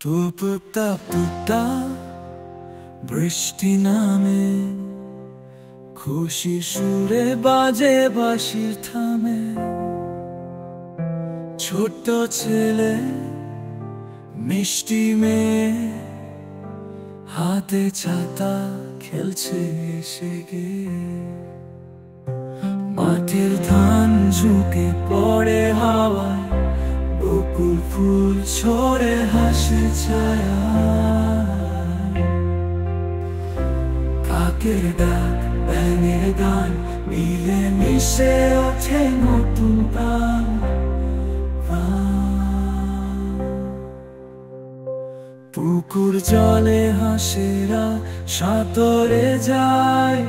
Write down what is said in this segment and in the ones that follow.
টুপুতা পুতা বৃষ্টি নামে, খুশি সুরে বাজে বাঁশির থামে। ছোট্ট ছেলে মিষ্টি মেয়ে হাতে ছাতা খেলছে এসে গে। মাঠের ধান ঝুঁকে পড়ে হাওয়ায়, বকুল ফুল ছড়ে হাসির ছায়া। কাকের ডাক ব্যাঙের গান মিলে মিশে ওঠে নতুন প্রাণ। পুকুর জলে হাঁসেরা সাঁতরে যায়,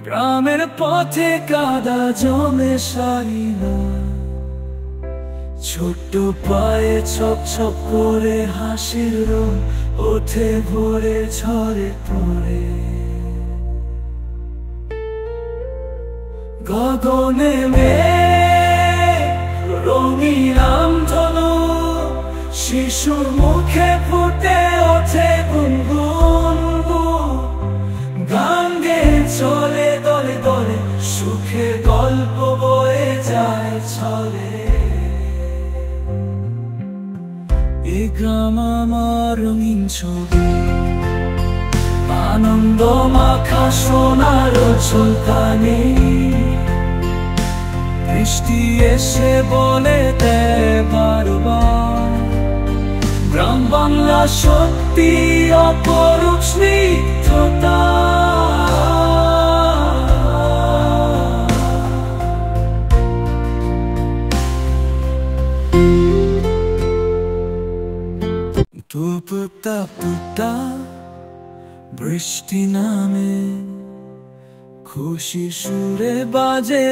গ্রামের পথে কাদা জমে সারিনা। ছোট্ট পায়ে ছপ ছপ করে হাসির রং ওঠে ভোরে ঝরে পড়ে। গগনে মেঘ রঙিন আমধনু, শিশুর মুখে ফুটে ওঠে গুনগুন। গান গেয়ে চলে দলে দলে, সুখের গল্প বয়ে যায় চলে। এ গ্রাম আমার রঙিন ছবি, আনন্দ মাখা সোনার ঝলকানি। বৃষ্টি এসে বলে দেয় বারবার, গ্রাম বাংলা সত্যি অপরূপ স্নিগ্ধতা। টুপুতা পুতা বৃষ্টি নামে, খুশি সুরে বাজে